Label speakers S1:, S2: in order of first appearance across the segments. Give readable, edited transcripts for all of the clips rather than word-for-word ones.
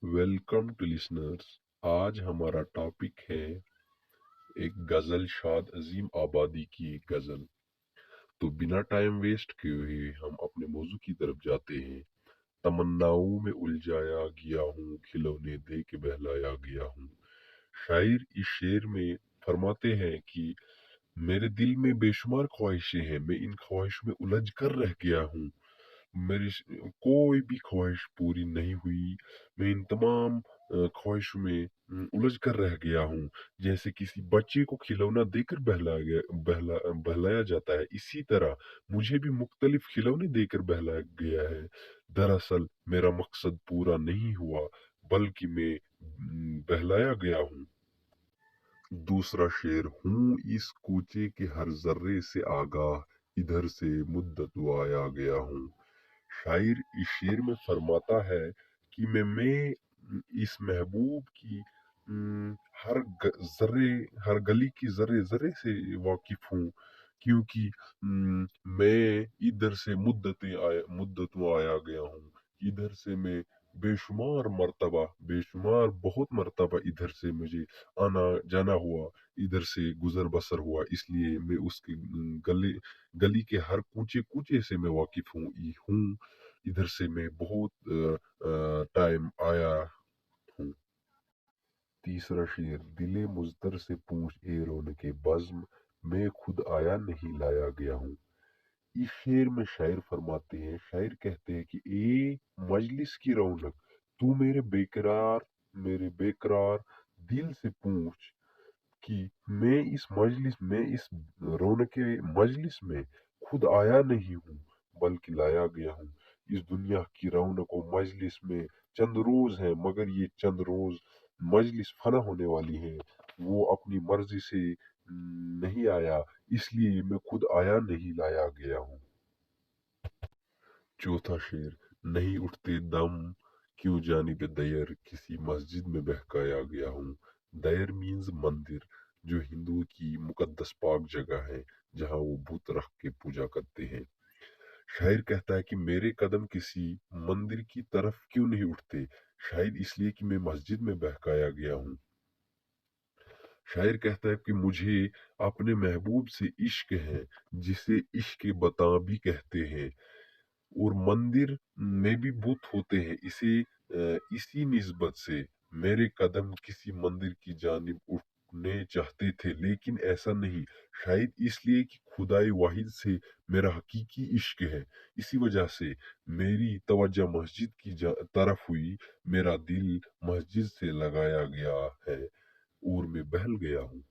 S1: Welcome to listeners. आज हमारा topic है एक गज़ल शाद अजीम आबादी की एक गज़ल। तो बिना टाइम वेस्ट किए हुए हम अपने मौजू की तरफ जाते हैं। तमन्नाओं में उलझाया गया हूँ, खिलौने दे के बहलाया गया हूँ। शायर इस शेर में फरमाते हैं कि मेरे दिल में बेशुमार ख्वाहिशें हैं, मैं इन ख्वाहिशों में उलझ कर रह गया हूँ। मेरी कोई भी ख्वाहिश पूरी नहीं हुई। मैं इन तमाम ख्वाहिशों में उलझ कर रह गया हूँ। जैसे किसी बच्चे को खिलौना देकर बहलाया जाता है, इसी तरह मुझे भी मुख्तलिफ खिलौने देकर बहलाया गया है। दरअसल मेरा मकसद पूरा नहीं हुआ, बल्कि मैं बहलाया गया हूँ। दूसरा शेर हूँ इस कूचे के हर जर्रे से आगाह, इधर से मुद्दत आया गया हूँ। शायर इस शेर में फरमाता है कि मैं इस महबूब की हर जर्रे, हर गली की जर्रे जर्रे से वाकिफ हूँ, क्योंकि मैं इधर से मुद्दतों आया गया हूँ। इधर से मैं बेशुमार बहुत मर्तबा इधर से मुझे आना जाना हुआ, इधर से गुजर बसर हुआ, इसलिए मैं उसके गली के हर कूचे कूचे से मैं वाकिफ हूँ। इधर से मैं बहुत टाइम आया हूँ। तीसरा शेर दिले मुज़्तर से पूछ ए रौनके बज़्म, मैं खुद आया नहीं लाया गया हूँ। इस शेर में शायर फरमाते हैं, शायर कहते हैं कि ए मजलिस की रौनक, तू मेरे बेकरार दिल से पूछ कि मैं इस रौनक मजलिस में खुद आया नहीं हूँ, बल्कि लाया गया हूँ। इस दुनिया की रौनक व मजलिस में चंद रोज हैं, मगर ये चंद रोज मजलिस फना होने वाली है। वो अपनी मर्जी से नहीं आया, इसलिए मैं खुद आया नहीं लाया गया हूँ। चौथा शेर नहीं उठते दम, क्यों जानिब दयर किसी मस्जिद में बहकाया गया हूँ। दयर मीन्स मंदिर, जो हिंदुओं की मुकद्दस पाक जगह है, जहाँ वो बुत रख के पूजा करते हैं। शायर कहता है कि मेरे कदम किसी मंदिर की तरफ क्यों नहीं उठते, शायद इसलिए कि मैं मस्जिद में बहकाया गया हूँ। शायर कहता है कि मुझे अपने महबूब से इश्क है, जिसे इश्क बता भी कहते हैं। और मंदिर में भी बुत होते हैं, इसी निस्बत से मेरे कदम किसी मंदिर की जानिब उठने चाहते थे, लेकिन ऐसा नहीं। शायद इसलिए कि खुदाई वाहिद से मेरा हकीकी इश्क है, इसी वजह से मेरी तवज्जो मस्जिद की तरफ हुई। मेरा दिल मस्जिद से लगाया गया है और मैं बहल गया हूँ।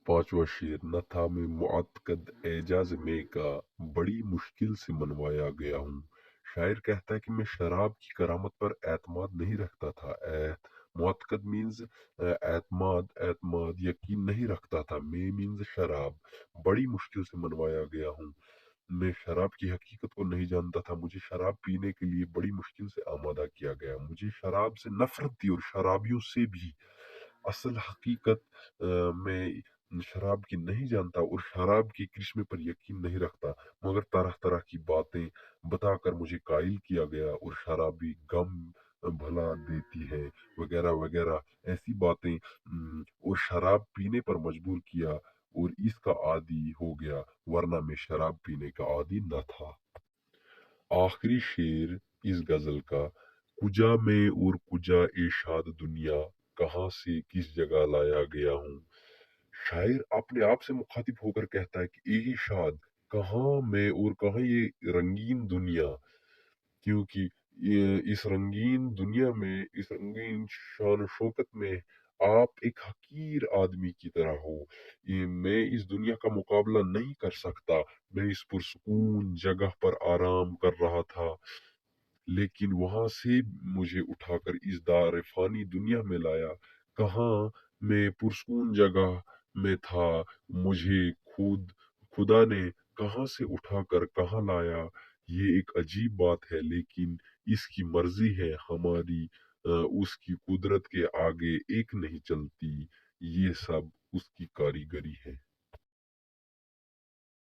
S1: पांचवा शेर न था मैं मुअत्तकद एजाज में का, बड़ी मुश्किल से मनवाया गया हूँ। शायर कहता है कि मैं शराब की करामत पर एतमाद नहीं रखता था। मुअत्तकद मीन्स एतमाद यकीन नहीं रखता था। मैं मीन्स शराब, बड़ी मुश्किल से मनवाया गया हूँ। मैं शराब की हकीकत को नहीं जानता था, मुझे शराब पीने के लिए बड़ी मुश्किल से आमादा किया गया। मुझे शराब से नफरत थी और शराबियों से भी। असल हकीकत मैं शराब की नहीं जानता और शराब के करिश्मे पर यकीन नहीं रखता, मगर तरह तरह की बातें बताकर मुझे कायल किया गया। और शराबी गम भला देती है, वगैरह वगैरह ऐसी बातें, और शराब पीने पर मजबूर किया और इसका आदी हो गया, वरना मैं शराब पीने का आदी न था। आखिरी शेर इस गजल का, कुजा में और कुजा ए शाद दुनिया, कहाँ से किस जगह लाया गया हूँ। शायर अपने आप से मुखातिब होकर कहता है कि ए शाद, कहाँ मैं और कहाँ ये रंगीन दुनिया, क्योंकि इस रंगीन दुनिया में, इस रंगीन शान शौकत में आप एक हकीर आदमी की तरह हो। मैं इस दुनिया का मुकाबला नहीं कर सकता। मैं इस पुरसकून जगह पर आराम कर रहा था, लेकिन वहां से मुझे उठाकर इस दार फानी दुनिया में लाया। कहाँ मैं पुरसकून जगह में था, मुझे खुदा ने कहाँ से उठाकर कहाँ लाया। ये एक अजीब बात है, लेकिन इसकी मर्जी है हमारी, उसकी कुदरत के आगे एक नहीं चलती। ये सब उसकी कारीगरी है।